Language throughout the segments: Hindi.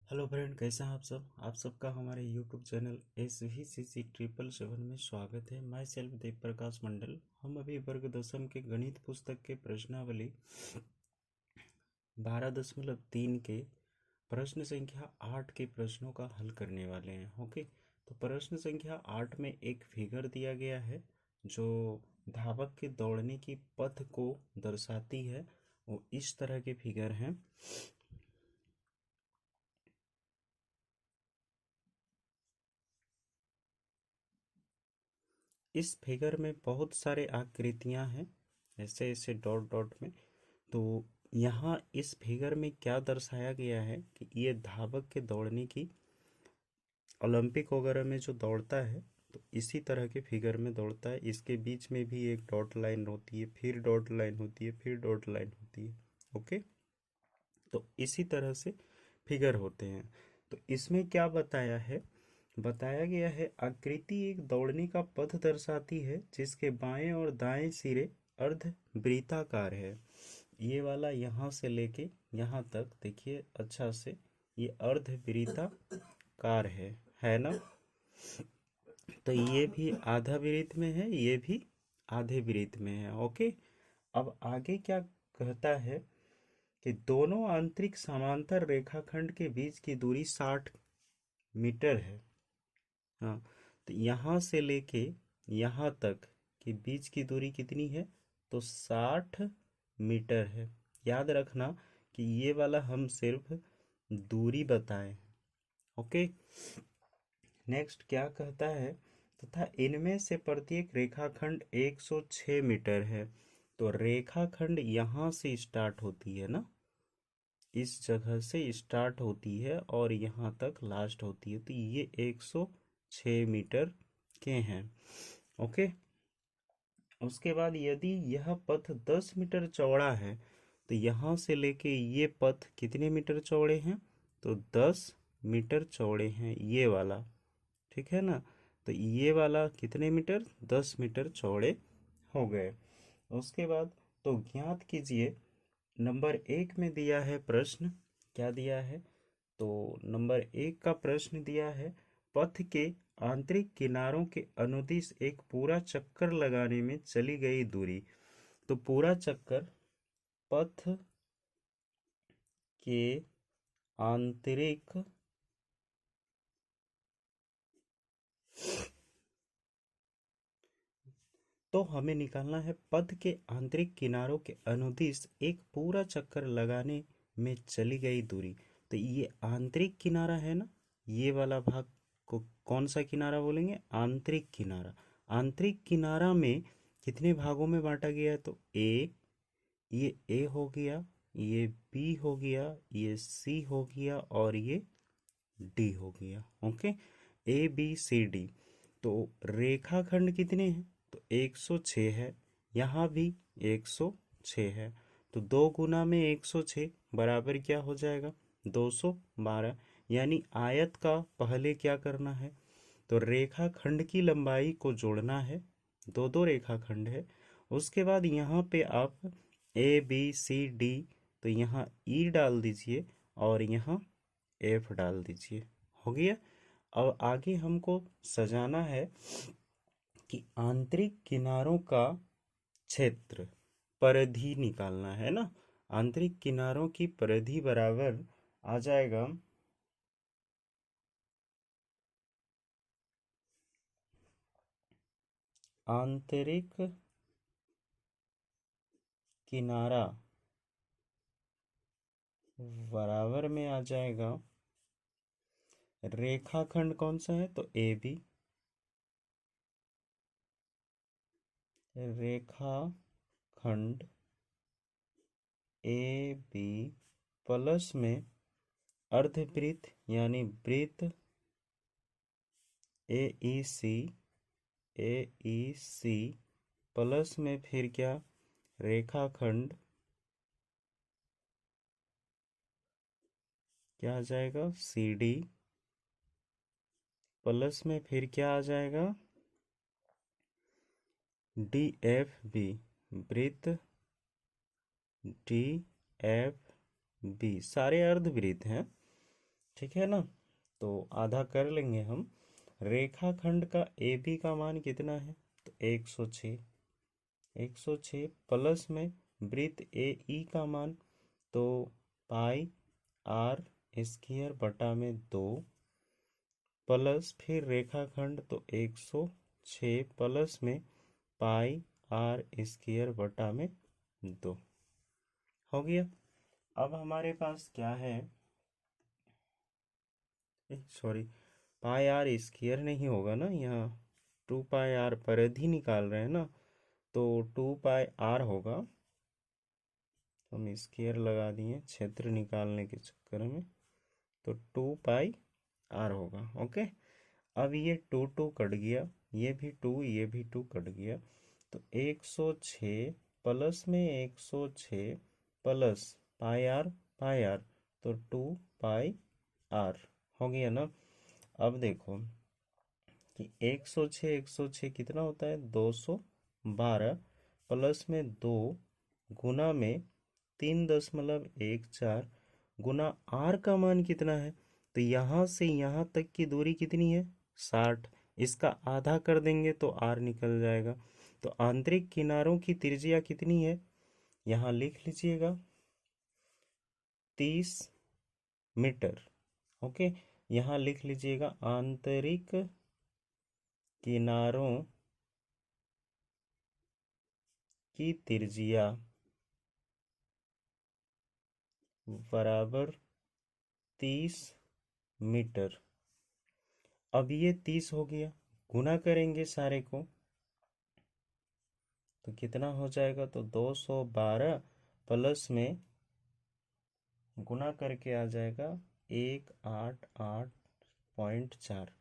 हेलो फ्रेंड, कैसे हैं आप सब। आप सबका हमारे यूट्यूब चैनल SVCC777 में स्वागत है। मैं सेल्फ देव प्रकाश मंडल। हम अभी वर्ग दसम के गणित पुस्तक के प्रश्नावली 12.3 के प्रश्न संख्या 8 के प्रश्नों का हल करने वाले हैं। ओके, तो प्रश्न संख्या 8 में एक फिगर दिया गया है जो धावक के दौड़ने की पथ को दर्शाती है। वो इस तरह के फिगर हैं। इस फिगर में बहुत सारे आकृतियां हैं, ऐसे ऐसे डॉट डॉट में। तो यहाँ इस फिगर में क्या दर्शाया गया है कि ये धावक के दौड़ने की, ओलंपिक वगैरह में जो दौड़ता है तो इसी तरह के फिगर में दौड़ता है। इसके बीच में भी एक डॉट लाइन होती है, फिर डॉट लाइन होती है, फिर डॉट लाइन होती है। ओके, तो इसी तरह से फिगर होते हैं। तो इसमें क्या बताया है, बताया गया है आकृति एक दौड़ने का पथ दर्शाती है जिसके बाएं और दाएं सिरे अर्ध वृत्ताकार है। ये वाला यहाँ से लेके यहाँ तक देखिए अच्छा से, ये अर्ध वृत्ताकार है ना। तो ये भी आधा वृत्त में है, ये भी आधे वृत्त में है। ओके, अब आगे क्या कहता है कि दोनों आंतरिक समांतर रेखाखंड के बीच की दूरी 60 मीटर है। हाँ, तो यहाँ से लेके यहाँ तक के बीच की दूरी कितनी है, तो 60 मीटर है। याद रखना कि ये वाला हम सिर्फ दूरी बताएं। ओके, नेक्स्ट क्या कहता है, तथा इनमें से प्रत्येक रेखाखंड 106 मीटर है। तो रेखाखंड यहाँ से स्टार्ट होती है ना, इस जगह से स्टार्ट होती है और यहाँ तक लास्ट होती है। तो ये 106 मीटर के हैं। ओके, उसके बाद यदि यह पथ 10 मीटर चौड़ा है तो यहाँ से लेके ये पथ कितने मीटर चौड़े हैं, तो 10 मीटर चौड़े हैं ये वाला। ठीक है ना, तो ये वाला कितने मीटर, 10 मीटर चौड़े हो गए। उसके बाद तो ज्ञात कीजिए, नंबर 1 में दिया है प्रश्न, क्या दिया है, तो नंबर 1 का प्रश्न दिया है पथ के आंतरिक किनारों के अनुदिश एक पूरा चक्कर लगाने में चली गई दूरी। तो पूरा चक्कर पथ के आंतरिक तो हमें निकालना है पथ के आंतरिक किनारों के अनुदिश एक पूरा चक्कर लगाने में चली गई दूरी। तो ये आंतरिक किनारा है ना, ये वाला भाग को कौन सा किनारा बोलेंगे, आंतरिक किनारा। आंतरिक किनारा में कितने भागों में बांटा गया है, तो ये ए हो गया, ये बी हो गया, ये सी हो गया और ये डी हो गया। Okay, ABCD। तो रेखाखंड कितने हैं, तो 106 है, यहाँ भी 106 है। तो 2 गुना में 106 बराबर क्या हो जाएगा, 212। यानी आयत का पहले क्या करना है, तो रेखाखंड की लंबाई को जोड़ना है। दो दो रेखाखंड है। उसके बाद यहाँ पे आप ABCD, तो यहाँ ई डाल दीजिए और यहाँ F डाल दीजिए। हो गया। अब आगे हमको सजाना है कि आंतरिक किनारों का क्षेत्र, परिधि निकालना है ना। आंतरिक किनारों की परिधि बराबर आ जाएगा आंतरिक किनारा बराबर में आ जाएगा, रेखाखंड कौन सा है, तो AB। रेखाखंड AB प्लस में अर्धवृत्त यानी वृत्त AEC, AEC प्लस में फिर क्या, रेखाखंड क्या आ जाएगा, CD प्लस में फिर क्या आ जाएगा, DFB, वृत्त DFB। सारे अर्धवृत्त हैं। ठीक है ना। तो आधा कर लेंगे हम। रेखाखंड का ए बी का मान कितना है, तो 106। 106 प्लस में वृत्त ए ई का मान, तो पाई आर स्क्वायर बटा में 2, प्लस फिर रेखाखंड तो 106 प्लस में पाई आर स्क्वायर बटा में 2 हो गया। अब हमारे पास क्या है, सॉरी, पाई आर स्क्वायर नहीं होगा ना, यहाँ 2 पाई आर परिधि निकाल रहे हैं ना, तो 2 पाई आर होगा। हम स्क्वायर लगा दिए क्षेत्र निकालने के चक्कर में, तो 2 पाई आर होगा। ओके, अब ये 2 कट गया, ये भी 2 ये भी 2 कट गया, तो 106 प्लस में 106 प्लस पाई आर, तो 2 पाई आर हो गया ना। अब देखो कि 106 कितना होता है, 212 प्लस में 2 गुना में 3.14 गुना आर का मान कितना है, तो यहाँ से यहाँ तक की दूरी कितनी है, 60। इसका आधा कर देंगे तो आर निकल जाएगा। तो आंतरिक किनारों की त्रिज्या कितनी है, यहाँ लिख लीजिएगा 30 मीटर। ओके, यहाँ लिख लीजिएगा आंतरिक किनारों की त्रिज्या बराबर 30 मीटर। अब ये 30 हो गया, गुना करेंगे सारे को तो कितना हो जाएगा, तो 212 प्लस में गुना करके आ जाएगा 188.4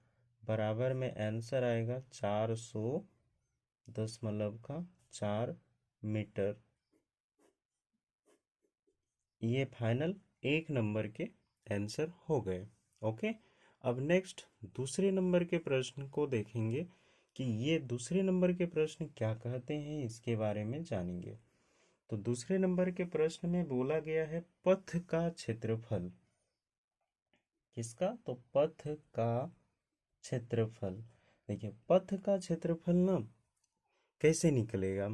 बराबर में आंसर आएगा 400.4 मीटर। ये फाइनल 1 नंबर के आंसर हो गए। ओके, अब नेक्स्ट दूसरे नंबर के प्रश्न को देखेंगे कि ये दूसरे नंबर के प्रश्न क्या कहते हैं, इसके बारे में जानेंगे। तो दूसरे नंबर के प्रश्न में बोला गया है पथ का क्षेत्रफल। किसका, तो पथ का क्षेत्रफल। देखिए पथ का क्षेत्रफल ना कैसे निकलेगा,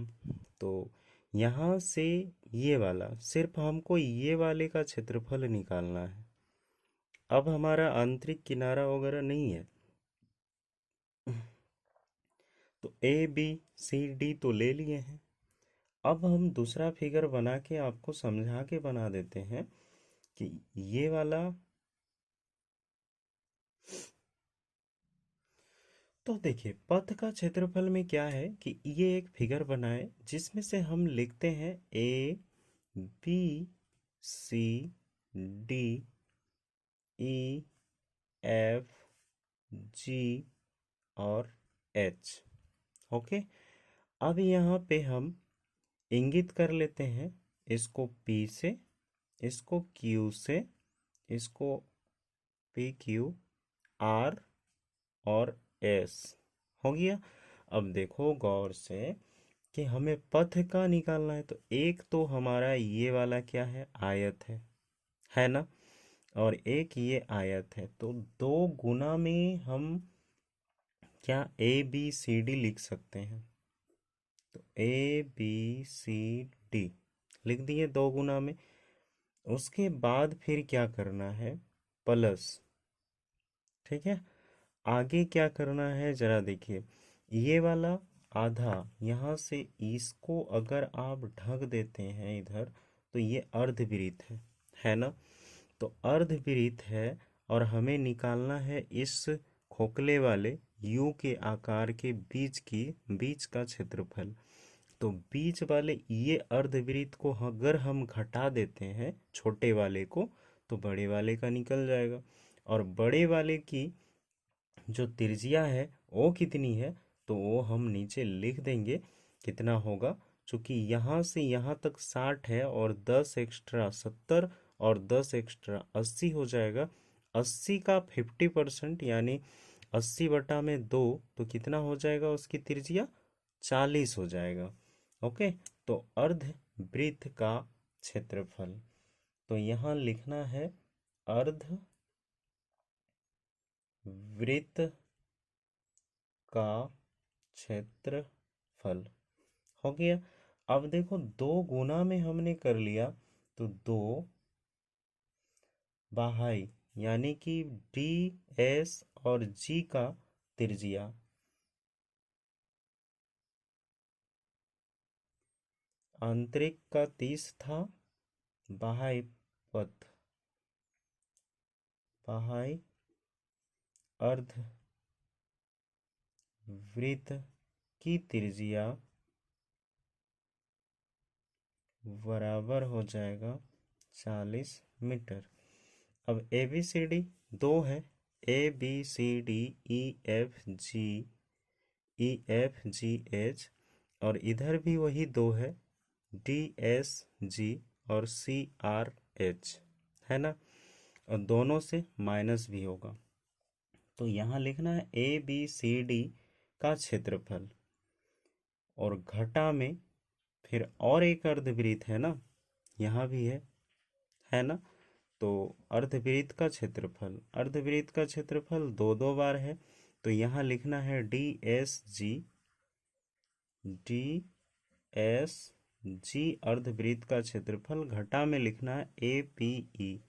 तो यहाँ से ये वाला, सिर्फ हमको ये वाले का क्षेत्रफल निकालना है। अब हमारा आंतरिक किनारा वगैरह नहीं है, तो ए बी सी डी तो ले लिए हैं। अब हम दूसरा फिगर बना के आपको समझा के बना देते हैं कि ये वाला, तो देखिए पथ का क्षेत्रफल में क्या है कि ये एक फिगर बनाए जिसमें से हम लिखते हैं A B C D E F G और एच। ओके, अब यहाँ पे हम इंगित कर लेते हैं इसको P से, इसको Q से, इसको PQ R और S हो गया। अब देखो गौर से कि हमें पथ का निकालना है, तो एक तो हमारा ये वाला क्या है, आयत है ना, और एक ये आयत है, तो 2 गुना में हम क्या ए बी सी डी लिख सकते हैं। तो ए बी सी डी लिख दिए 2 गुना में। उसके बाद फिर क्या करना है, प्लस। ठीक है, आगे क्या करना है जरा देखिए, ये वाला आधा यहाँ से इसको अगर आप ढक देते हैं इधर, तो ये अर्धवृत्त है ना, तो अर्धवृत्त है और हमें निकालना है इस खोखले वाले यू के आकार के बीच का क्षेत्रफल। तो बीच वाले ये अर्धवृत्त को अगर हम घटा देते हैं छोटे वाले को, तो बड़े वाले का निकल जाएगा। और बड़े वाले की जो त्रिज्या है वो कितनी है, तो वो हम नीचे लिख देंगे कितना होगा। चूंकि यहाँ से यहाँ तक 60 है और 10 एक्स्ट्रा 70 और 10 एक्स्ट्रा 80 हो जाएगा। 80 का 50% यानी 80/2, तो कितना हो जाएगा उसकी त्रिज्या, 40 हो जाएगा। ओके, तो अर्ध वृत्त का क्षेत्रफल, तो यहाँ लिखना है अर्ध वृत्त का क्षेत्रफल हो गया। अब देखो, दो गुना में हमने कर लिया, तो दो बाहाई यानी कि डी एस और जी का त्रिज्या, आंतरिक का 30 था, बाहाई पथ, बाहाई अर्ध वृत्त की त्रिज्या बराबर हो जाएगा 40 मीटर। अब ए बी सी डी दो है, A B C D E F G, E F G H, और इधर भी वही दो है, डी एस जी और सी आर एच, है ना। और दोनों से माइनस भी होगा, तो यहाँ लिखना है ए बी सी डी का क्षेत्रफल, और घटा में फिर और एक अर्धवृत्त है ना, यहाँ भी है ना। तो अर्धवृत्त का क्षेत्रफल, अर्धवृत्त का क्षेत्रफल दो दो बार है, तो यहाँ लिखना है D S G, D S G अर्धवृत्त का क्षेत्रफल, घटा में लिखना है A P E,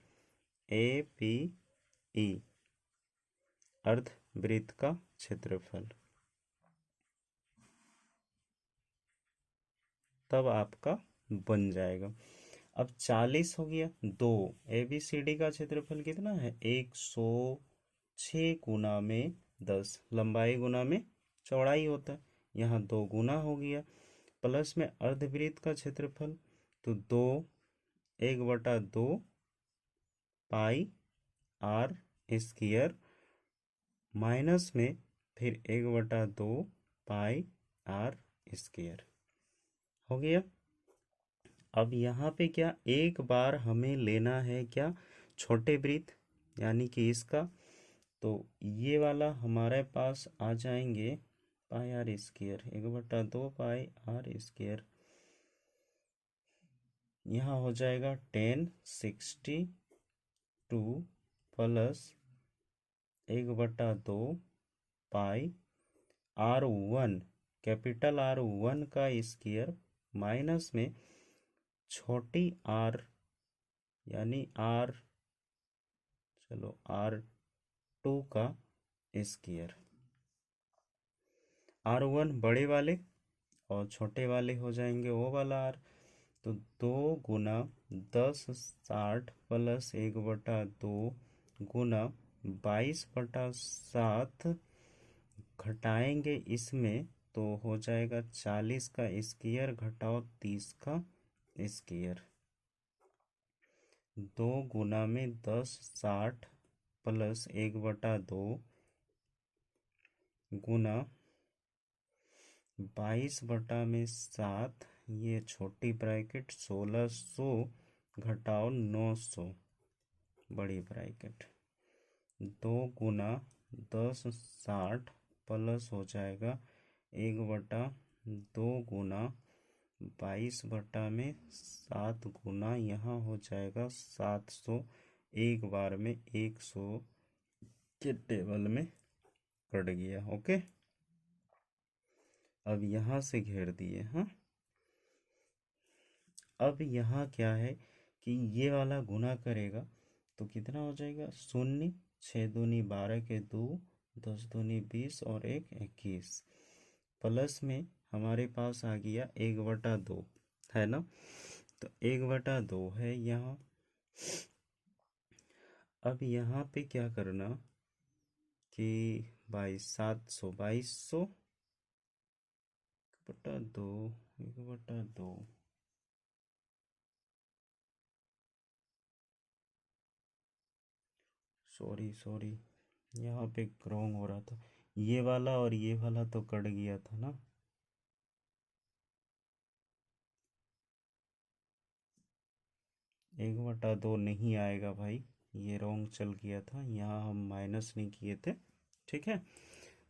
A P E अर्धवृत्त का क्षेत्रफल, तब आपका बन जाएगा। अब 40 हो गया, दो ए बी सी डी का क्षेत्रफल कितना है, 106 गुना में 10, लंबाई गुना में चौड़ाई होता है, यहाँ दो गुना हो गया, प्लस में अर्धवृत्त का क्षेत्रफल, तो दो 1/2 पाई आर स्क्वायर, माइनस में फिर 1/2 पाई आर स्क्वायर हो गया। अब यहाँ पे क्या, एक बार हमें लेना है क्या, छोटे वृत्त, यानी कि इसका, तो ये वाला हमारे पास आ जाएंगे pi R square, 1/2 pi R square, यहाँ हो जाएगा 1062 प्लस 1/2 पाई R1, कैपिटल R1 का स्क्वायर, माइनस में छोटी आर यानी आर, चलो R2 का स्क्वायर, R1 बड़े वाले और छोटे वाले हो जाएंगे वो वाला आर, तो 2 × 10⁻60 प्लस 1/2 गुना 22/7, घटाएंगे इसमें तो हो जाएगा 40 का स्क्वायर घटाओ 30 का स्क्वायर, 2 × 10⁻60 प्लस 1/2 गुना 22/7, ये छोटी ब्रैकेट 1600 घटाओ 900 बड़ी ब्रैकेट, 2 × 10⁻60 प्लस हो जाएगा 1/2 गुना 22/7 गुना, यहाँ हो जाएगा 700, एक बार में 100 के टेबल में कट गया। ओके, अब यहाँ से घेर दिए। हाँ, अब यहाँ क्या है कि ये वाला गुना करेगा तो कितना हो जाएगा, 0, 6 दूनी 12 के 2, 10 दूनी 20 और 1 21, प्लस में हमारे पास आ गया 1/2, है ना, तो 1/2 है यहाँ। अब यहाँ पे क्या करना कि 22,700/2, 1/2, सॉरी यहाँ पे रॉन्ग हो रहा था, ये वाला और ये वाला तो कट गया था ना, 1/2 नहीं आएगा भाई, ये रॉन्ग चल गया था, यहाँ हम माइनस नहीं किए थे। ठीक है,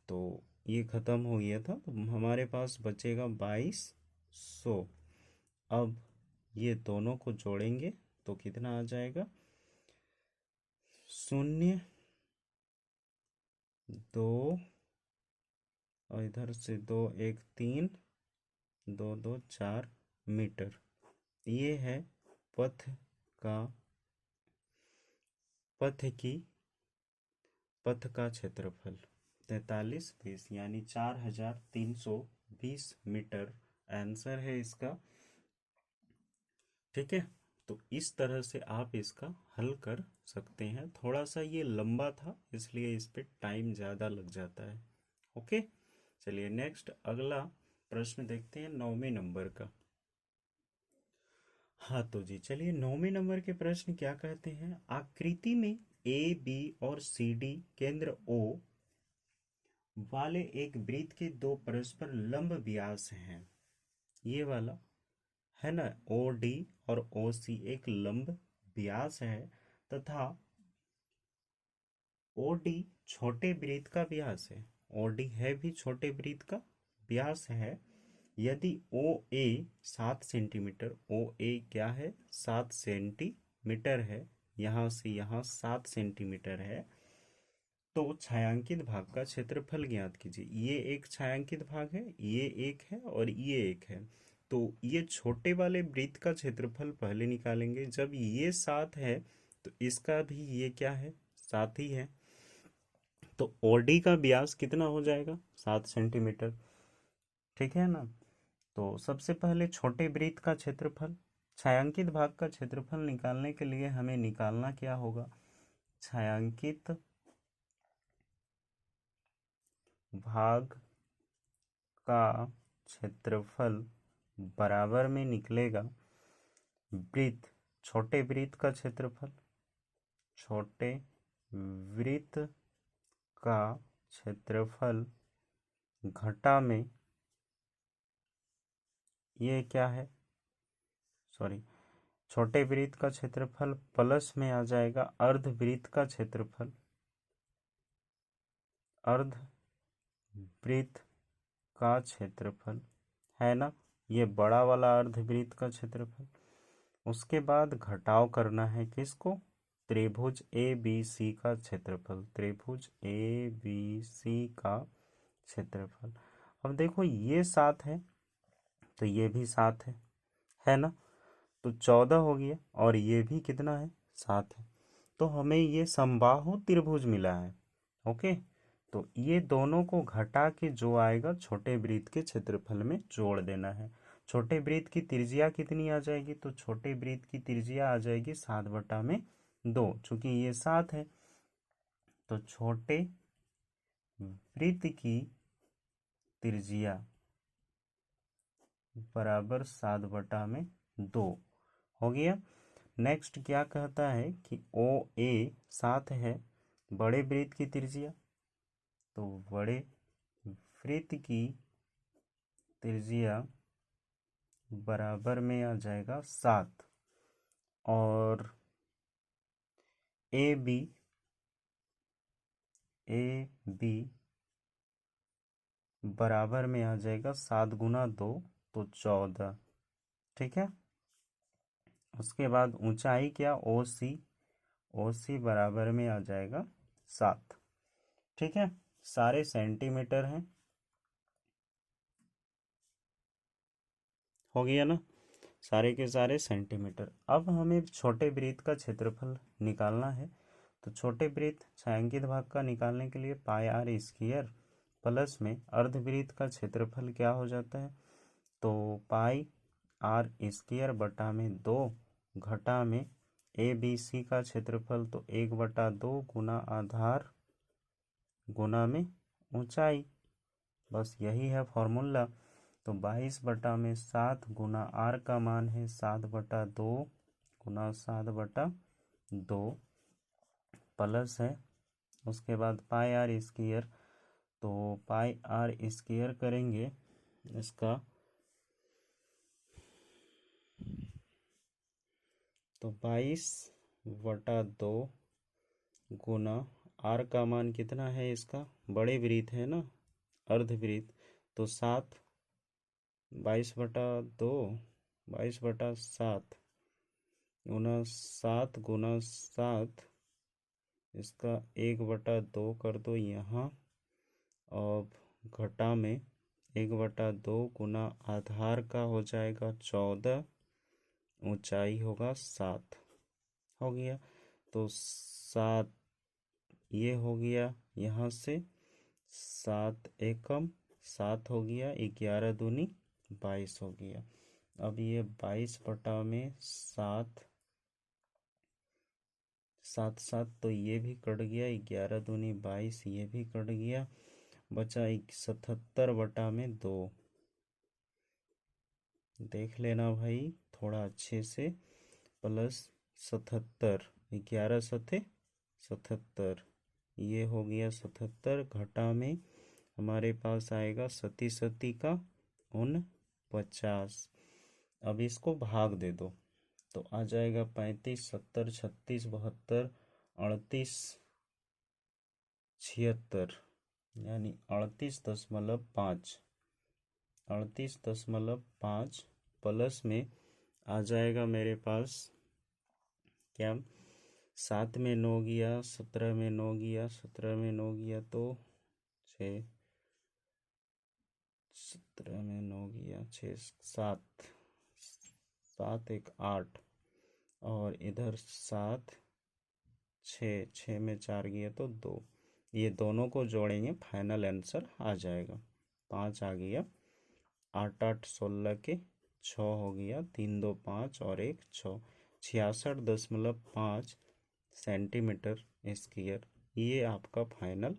तो ये ख़त्म हो गया था, तो हमारे पास बचेगा 2200। अब ये दोनों को जोड़ेंगे तो कितना आ जाएगा, 0 2 और इधर से 2 1 3 2 2 4 मीटर। ये है पथ का पथ की पथ का क्षेत्रफल 4320 यानी 4320 मीटर आंसर है इसका। ठीक है, तो इस तरह से आप इसका हल कर सकते हैं। थोड़ा सा ये लंबा था इसलिए इस पे टाइम ज़्यादा लग जाता है। ओके, चलिए नेक्स्ट अगला प्रश्न देखते हैं 9वें नंबर का। हाँ तो जी चलिए 9वें नंबर के प्रश्न क्या कहते हैं। आकृति में ए बी और सी डी केंद्र ओ वाले एक वृत्त के दो परस्पर लंब व्यास हैं। ये वाला है ना, ओ डी और ओ सी एक लंब व्यास है तथा ओ डी छोटे वृत्त का व्यास है। ओ डी है भी छोटे वृत्त का व्यास है। यदि ओ ए 7 सेंटीमीटर, ओ ए क्या है 7 सेंटीमीटर है, यहाँ से यहाँ 7 सेंटीमीटर है, तो छायांकित भाग का क्षेत्रफल ज्ञात कीजिए। ये एक छायांकित भाग है, ये एक है और ये एक है। तो ये छोटे वाले वृत्त का क्षेत्रफल पहले निकालेंगे। जब ये 7 है तो इसका भी ये क्या है 7 ही है। तो ओडी का व्यास कितना हो जाएगा 7 सेंटीमीटर। ठीक है ना। तो सबसे पहले छोटे वृत्त का क्षेत्रफल, छायांकित भाग का क्षेत्रफल निकालने के लिए हमें निकालना क्या होगा, छायांकित भाग का क्षेत्रफल बराबर में निकलेगा वृत्त, छोटे वृत्त का क्षेत्रफल, छोटे वृत्त का क्षेत्रफल घटा में ये क्या है, सॉरी, छोटे वृत्त का क्षेत्रफल प्लस में आ जाएगा अर्ध वृत्त का क्षेत्रफल, अर्ध वृत्त का क्षेत्रफल है ना, ये बड़ा वाला अर्ध वृत्त का क्षेत्रफल। उसके बाद घटाव करना है किसको, त्रिभुज ए बी सी का क्षेत्रफल, त्रिभुज ए बी सी का क्षेत्रफल। अब देखो ये 7 है तो ये भी 7 है ना, तो 14 हो गया और ये भी कितना है 7 है। तो हमें ये समबाहु त्रिभुज मिला है। ओके, तो ये दोनों को घटा के जो आएगा छोटे वृत्त के क्षेत्रफल में जोड़ देना है। छोटे वृत्त की त्रिज्या कितनी आ जाएगी, तो छोटे वृत्त की त्रिज्या आ जाएगी 7/2, चूंकि ये 7 है तो छोटे वृत्त की त्रिज्या बराबर 7/2 हो गया। नेक्स्ट क्या कहता है कि ओ ए 7 है, बड़े वृत्त की त्रिज्या, तो बड़े वृत्त की त्रिज्या बराबर में आ जाएगा 7 और ए बी बराबर में आ जाएगा 7 × 2 तो 14। ठीक है, उसके बाद ऊंचाई क्या ओ सी बराबर में आ जाएगा 7। ठीक है, सारे सेंटीमीटर हैं, हो गया ना, सारे के सारे सेंटीमीटर। अब हमें छोटे वृत्त का क्षेत्रफल निकालना है। तो छोटे वृत्त छायांकित भाग का निकालने के लिए पाई आर स्क्वायर प्लस में अर्धवृत्त का क्षेत्रफल क्या हो जाता है, तो पाई आर स्क्वायर बटा में 2 घटा में ए बी सी का क्षेत्रफल, तो 1/2 गुना आधार गुना में ऊंचाई, बस यही है फॉर्मूला। तो 22/7 गुना आर का मान है 7/2 गुना 7/2 प्लस है, उसके बाद पाई आर स्क्वायर, तो पाई आर स्क्वायर करेंगे इसका, तो 22/2 गुना आर का मान कितना है इसका, बड़े वृत्त है ना अर्धवृत्त, तो 7, 22/2 22/7 गुना 7 गुना 7, इसका 1/2 कर दो यहाँ अब घटा में 1/2 गुना आधार का हो जाएगा 14, ऊंचाई होगा 7, हो गया। तो 7 ये हो गया, यहाँ से 7 एकम 7 हो गया, 11 दूनी 22 हो गया। अब ये 22/7, 7 7 तो ये भी कट गया, 11 दूनी 22 ये भी कट गया, बचा 77/2। देख लेना भाई थोड़ा अच्छे से, प्लस 77, 11 सते 77, ये हो गया 77, घटा में हमारे पास आएगा सती सती का 49। अब इसको भाग दे दो तो आ जाएगा 35, 70, 36, 72, 38, 76, यानी 38.5, 38.5 प्लस में आ जाएगा मेरे पास क्या, 7 में 9 गया, 17 में 9 गया, 17 में 9 गया तो 6, 17 में 9 गया 6, 7, 7 1 8, और इधर 7 6, 6 में 4 गया तो 2, ये दोनों को जोड़ेंगे फाइनल आंसर आ जाएगा 5 आ गया। 8 8 16 के 6 हो गया, 3 2 5 और 1 6, 66.5 सेंटीमीटर स्क्वायर, ये आपका फाइनल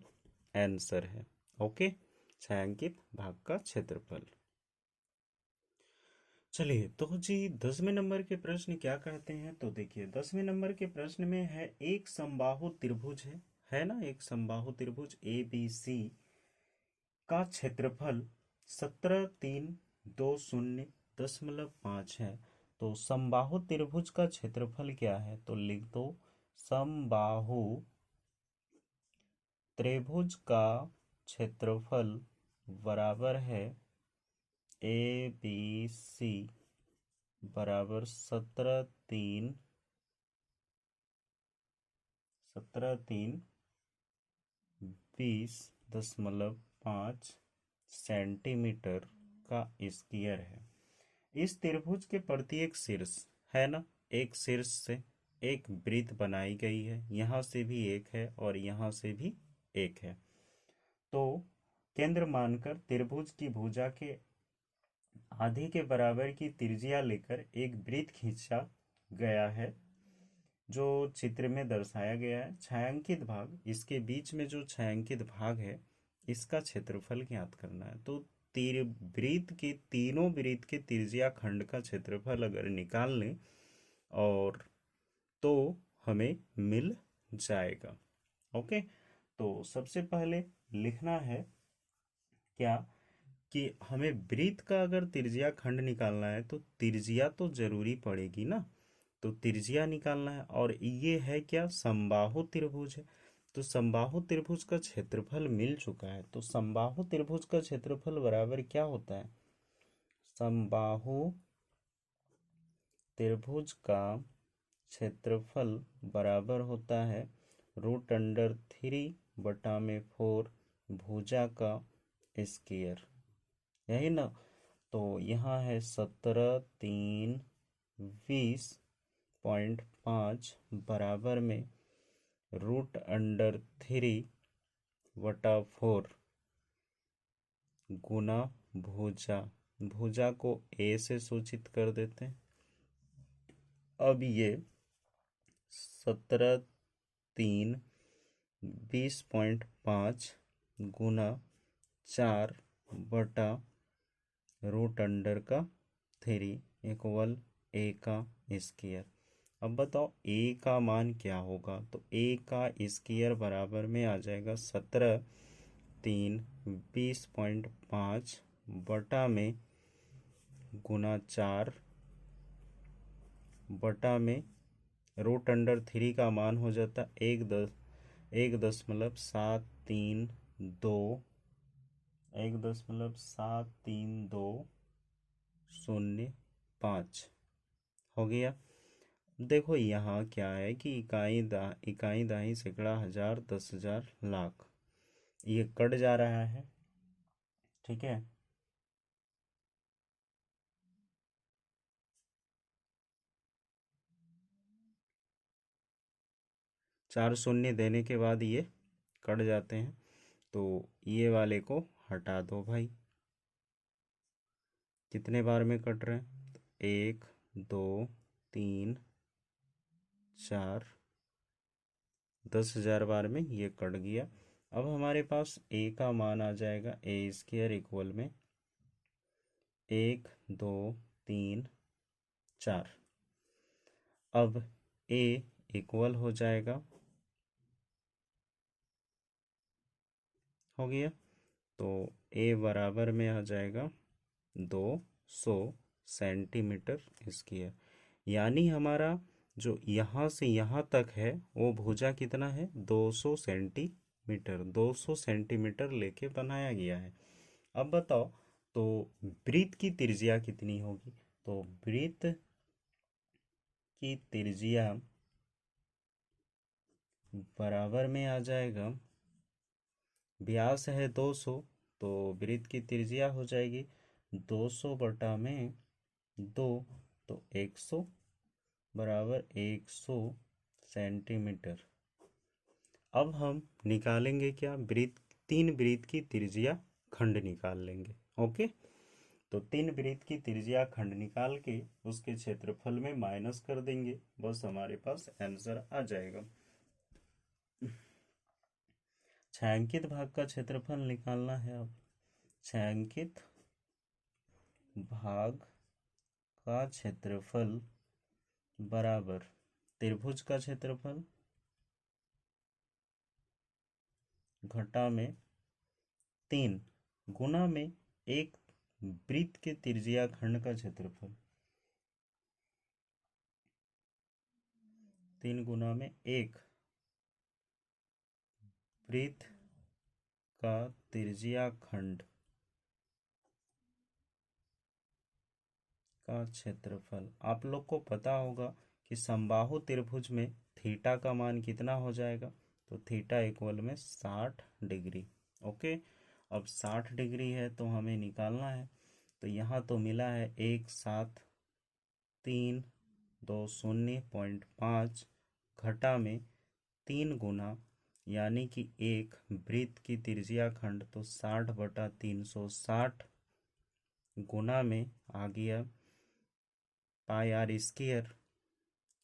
आंसर है। ओके, छायांकित भाग का क्षेत्रफल। चलिए तो जी 10वें नंबर के प्रश्न क्या कहते हैं, तो देखिए 10वें नंबर के प्रश्न में है एक समबाहु त्रिभुज है ना, एक समबाहु त्रिभुज ABC का क्षेत्रफल 17,320.5 है। तो समबाहु त्रिभुज का क्षेत्रफल क्या है, तो लिख दो समबाहु त्रिभुज का क्षेत्रफल बराबर है ABC बराबर 17,320.5 सेंटीमीटर का स्क्वायर है। इस त्रिभुज के प्रत्येक शीर्ष है ना, एक शीर्ष से एक वृत्त बनाई गई है, यहाँ से भी एक है और यहाँ से भी एक है। तो केंद्र मानकर त्रिभुज की भुजा के आधी के बराबर की त्रिज्या लेकर एक वृत्त खींचा गया है, जो चित्र में दर्शाया गया है। छायांकित भाग, इसके बीच में जो छायांकित भाग है इसका क्षेत्रफल ज्ञात करना है। तो तीर वृत्त के तीनों वृत्त के त्रिज्या खंड का क्षेत्रफल अगर निकाल लें और तो हमें मिल जाएगा। ओके, तो सबसे पहले लिखना है क्या कि हमें वृत्त का अगर त्रिज्या खंड निकालना है तो त्रिज्या तो जरूरी पड़ेगी ना, तो त्रिज्या निकालना है। और ये है क्या, समबाहु त्रिभुज है, तो समबाहु त्रिभुज का क्षेत्रफल मिल चुका है। तो समबाहु त्रिभुज का क्षेत्रफल बराबर क्या होता है, समबाहु त्रिभुज का क्षेत्रफल बराबर होता है √3/4 भुजा का स्क्वायर, यही ना। तो यहाँ है 17,320.5 बराबर में √3/4 गुना भुजा, भुजा को A से सूचित कर देते हैं। अब ये 17,320.5 गुना 4/√3 इक्वल A का स्क्वायर। अब बताओ A का मान क्या होगा, तो A का स्क्वायर बराबर में आ जाएगा 17,320.5 बटा में गुना 4 बटा में √3 का मान हो जाता 1.73205 हो गया। देखो यहाँ क्या है कि इकाई दाही सैकड़ा हजार 10,000 लाख, ये कट जा रहा है, ठीक है। 4 शून्य देने के बाद ये कट जाते हैं, तो ये वाले को हटा दो भाई। कितने बार में कट रहे हैं? 1 2 3 4, 10,000 बार में ये कट गया। अब हमारे पास ए का मान आ जाएगा ए स्क्वायर इक्वल में 1 2 3 4। अब ए इक्वल हो जाएगा, हो गया, तो ए बराबर में आ जाएगा 200 सेंटीमीटर स्क्वायर। यानी हमारा जो यहाँ से यहाँ तक है वो भुजा कितना है? 200 सेंटीमीटर, 200 सेंटीमीटर लेके बनाया गया है। अब बताओ, तो वृत्त की त्रिज्या कितनी होगी? तो वृत्त की त्रिज्या बराबर में आ जाएगा, व्यास है 200, तो वृत्त की त्रिज्या हो जाएगी 200 बटा में 2, तो 100 बराबर 100 सेंटीमीटर। अब हम निकालेंगे क्या? वृत्त, 3 वृत्त की त्रिज्या खंड निकाल लेंगे। ओके, तो 3 वृत्त की त्रिज्या खंड निकाल के उसके क्षेत्रफल में माइनस कर देंगे, बस हमारे पास आंसर आ जाएगा। छायांकित भाग का क्षेत्रफल निकालना है। अब छायांकित भाग का क्षेत्रफल बराबर त्रिभुज का क्षेत्रफल घटा में 3 गुना में एक वृत्त के त्रिज्या खंड का क्षेत्रफल, 3 गुना में एक वृत्त का त्रिज्या खंड का क्षेत्रफल। आप लोग को पता होगा कि समबाहु त्रिभुज में थीटा का मान कितना हो जाएगा? तो थीटा इक्वल में 60 डिग्री। ओके, अब 60 डिग्री है तो हमें निकालना है। तो यहाँ तो मिला है 17320.5 घटा में 3 गुना, यानी कि एक वृत्त की त्रिज्या खंड, तो 60 बटा 360 गुना में आ गया पाई आर स्क्वायर,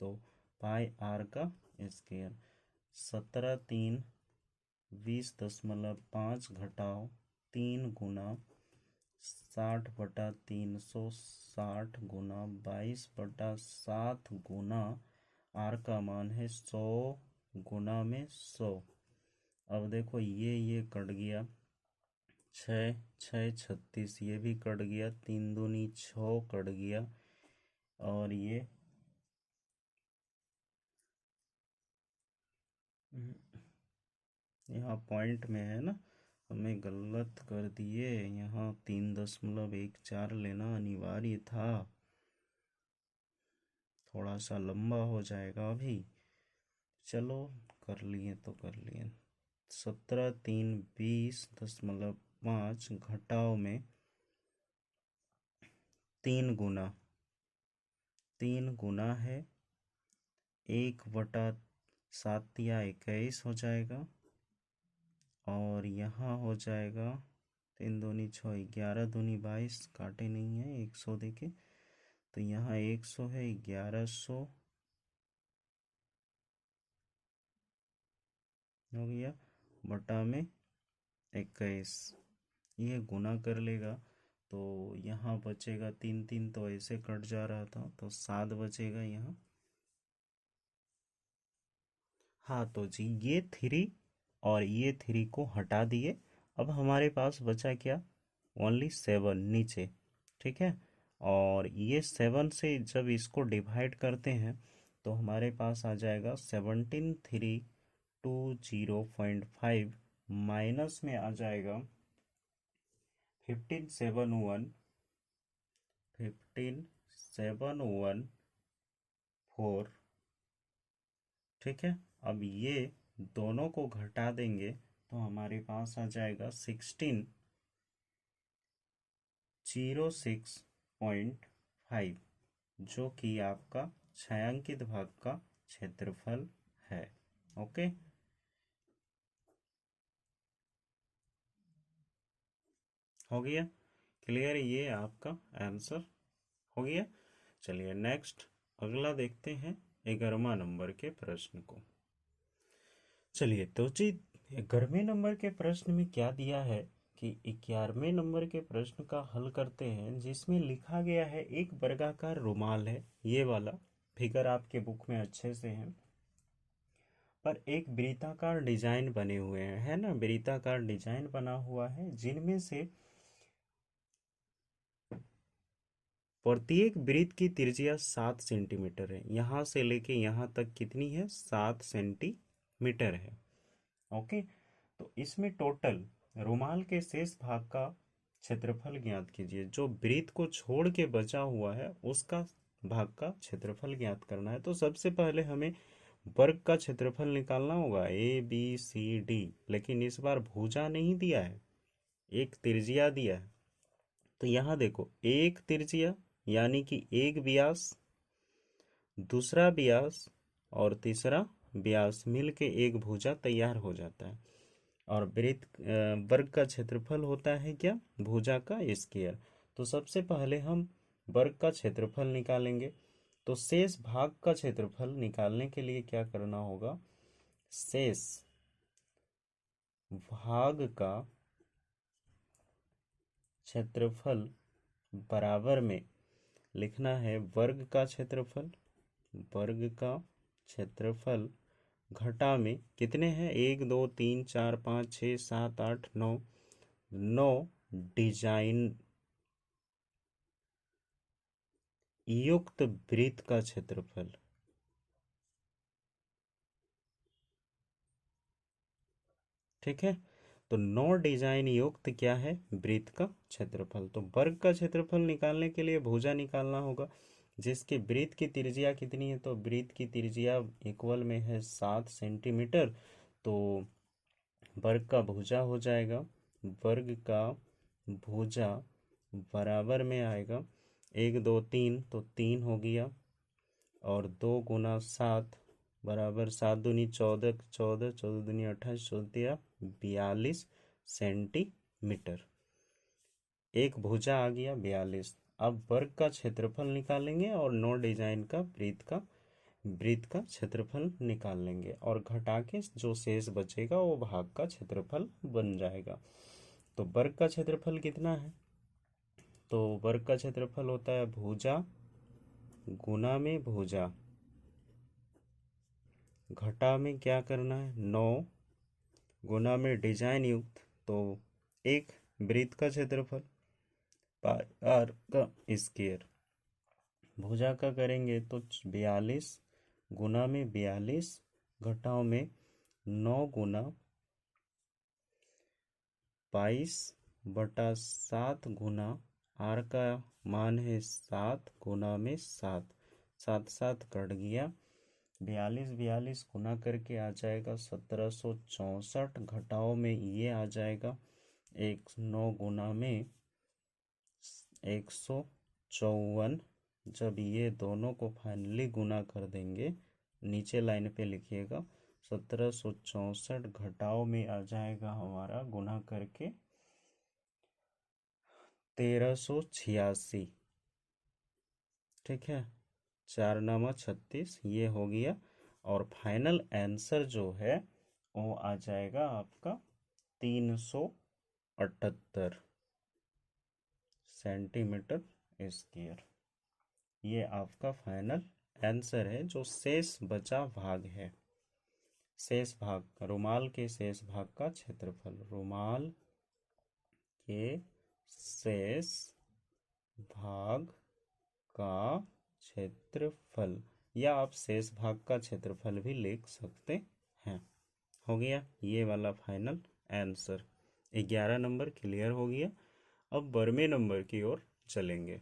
तो पाई आर का स्क्वायर 17,320.5 घटाओ 3 गुना 60 बटा 360 गुना 22/7 गुना आर का मान है 100 गुना में 100। अब देखो ये कट गया, 6 6 36, ये भी कट गया, 3 दूनी 6 कट गया, और ये यहाँ पॉइंट में है ना, हमें गलत कर दिए, यहाँ 3.14 लेना अनिवार्य था। थोड़ा सा लंबा हो जाएगा अभी, चलो कर लिए तो कर लिए। 17,320.5 घटाओ में 3 गुना है 1/7 या 21 हो जाएगा, और यहाँ हो जाएगा 3 दूनी 6, 11 दूनी 22, काटे नहीं है 100 देके, तो यहाँ 100 है, 1100 हो गया, बटा में 21, ये गुना कर लेगा, तो यहाँ बचेगा 3 3, तो ऐसे कट जा रहा था, तो 7 बचेगा यहाँ। हाँ तो जी, ये 3 और ये 3 को हटा दिए, अब हमारे पास बचा क्या? ओनली 7 नीचे, ठीक है। और ये 7 से जब इसको डिवाइड करते हैं तो हमारे पास आ जाएगा 17,320.5, माइनस में आ जाएगा 15,714, ठीक है। अब ये दोनों को घटा देंगे तो हमारे पास आ जाएगा 1606.5, जो कि आपका छायांकित भाग का क्षेत्रफल है। ओके, हो गया क्लियर, ये आपका आंसर हो गया। चलिए नेक्स्ट अगला देखते हैं 11वां नंबर के प्रश्न को। चलिए तो जी 11वें नंबर के प्रश्न में क्या दिया है कि 11वें नंबर के प्रश्न का हल करते हैं, जिसमें लिखा गया है एक वर्गाकार रुमाल है, ये वाला फिगर आपके बुक में अच्छे से है, पर एक वृत्ताकार डिजाइन बने हुए हैं, है ना, वृत्ताकार डिजाइन बना हुआ है, जिनमें से प्रत्येक वृत्त की त्रिज्या 7 सेंटीमीटर है। यहाँ से लेके यहाँ तक कितनी है? 7 सेंटीमीटर है। ओके, तो इसमें टोटल रुमाल के शेष भाग का क्षेत्रफल ज्ञात कीजिए। जो वृत्त को छोड़ के बचा हुआ है उसका भाग का क्षेत्रफल ज्ञात करना है। तो सबसे पहले हमें वर्ग का क्षेत्रफल निकालना होगा, ABCD, लेकिन इस बार भुजा नहीं दिया है, एक त्रिज्या दिया है। तो यहाँ देखो, एक त्रिज्या यानी कि एक व्यास, दूसरा व्यास और तीसरा व्यास मिलके एक भुजा तैयार हो जाता है। और वृत्त वर्ग का क्षेत्रफल होता है क्या? भुजा का स्क्वायर। तो सबसे पहले हम वर्ग का क्षेत्रफल निकालेंगे। तो शेष भाग का क्षेत्रफल निकालने के लिए क्या करना होगा? शेष भाग का क्षेत्रफल बराबर में लिखना है वर्ग का क्षेत्रफल, वर्ग का क्षेत्रफल घटा में कितने हैं? 1 2 3 4 5 6 7 8 9, 9 डिजाइन युक्त वृत्त का क्षेत्रफल। ठीक है, तो 9 डिजाइन युक्त क्या है? वृत्त का क्षेत्रफल। तो वर्ग का क्षेत्रफल निकालने के लिए भुजा निकालना होगा, जिसके वृत्त की त्रिज्या कितनी है? तो वृत्त की त्रिज्या इक्वल में है 7 सेंटीमीटर। तो वर्ग का भुजा हो जाएगा, वर्ग का भुजा बराबर में आएगा 1 2 3, तो 3 हो गया, और 2 गुना 7 बराबर 7 दूनी 14, 14 14 दूनी 28, 14 42 सेंटीमीटर। एक भुजा आ गया 42। अब वर्ग का क्षेत्रफल निकालेंगे और 9 डिजाइन का वृत्त का क्षेत्रफल निकाल लेंगे, और घटा के जो शेष बचेगा वो भाग का क्षेत्रफल बन जाएगा। तो वर्ग का क्षेत्रफल कितना है? तो वर्ग का क्षेत्रफल होता है भुजा गुना में भुजा, घटा में क्या करना है? 9 गुना में डिजाइन युक्त, तो एक वृत्त का क्षेत्रफल आर का स्क्वायर, भुजा का करेंगे तो 42 गुना में 42, घटाओ में 9 गुना 22/7 गुना आर का मान है 7 गुना में 7, 7 7 कट गया, 42 42 गुना करके आ जाएगा 1764, घटाओ में ये आ जाएगा 9 गुना में 154। जब ये दोनों को फाइनली गुना कर देंगे, नीचे लाइन पे लिखिएगा 1764, घटाओ में आ जाएगा हमारा गुना करके 1386। ठीक है, 4 9 36, ये हो गया, और फाइनल आंसर जो है वो आ जाएगा आपका 378 सेंटीमीटर स्क्वायर। ये आपका फाइनल आंसर है, जो शेष बचा भाग है। शेष भाग, रुमाल के शेष भाग का क्षेत्रफल, रुमाल के शेष भाग का क्षेत्रफल, या आप शेष भाग का क्षेत्रफल भी लिख सकते हैं। हो गया ये वाला फाइनल आंसर। 11 नंबर क्लियर हो गया। अब 12वें नंबर की ओर चलेंगे।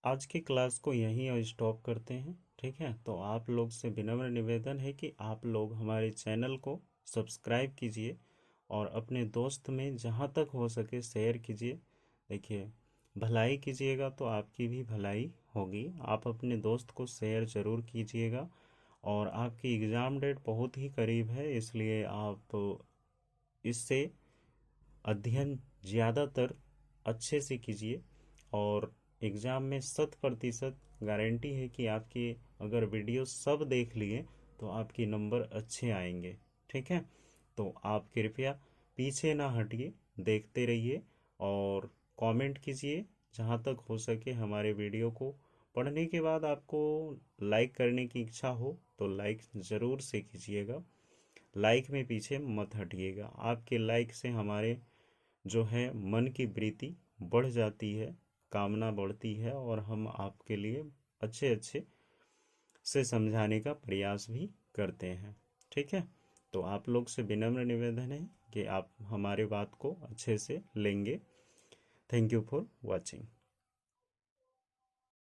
आज की क्लास को यहीं स्टॉप करते हैं। ठीक है, तो आप लोग से विनम्र निवेदन है कि आप लोग हमारे चैनल को सब्सक्राइब कीजिए और अपने दोस्त में जहाँ तक हो सके शेयर कीजिए। देखिए, भलाई कीजिएगा तो आपकी भी भलाई होगी। आप अपने दोस्त को शेयर ज़रूर कीजिएगा। और आपकी एग्ज़ाम डेट बहुत ही करीब है, इसलिए आप इससे अध्ययन ज़्यादातर अच्छे से कीजिए। और एग्ज़ाम में 100% गारंटी है कि आपकी अगर वीडियो सब देख लिए तो आपके नंबर अच्छे आएंगे। ठीक है, तो आप कृपया पीछे ना हटिए, देखते रहिए और कमेंट कीजिए जहाँ तक हो सके। हमारे वीडियो को पढ़ने के बाद आपको लाइक करने की इच्छा हो तो लाइक ज़रूर से कीजिएगा। लाइक में पीछे मत हटिएगा। आपके लाइक से हमारे जो है मन की वृत्ति बढ़ जाती है, कामना बढ़ती है और हम आपके लिए अच्छे अच्छे से समझाने का प्रयास भी करते हैं। ठीक है, तो आप लोग से विनम्र निवेदन है कि आप हमारे बात को अच्छे से लेंगे। Thank you for watching.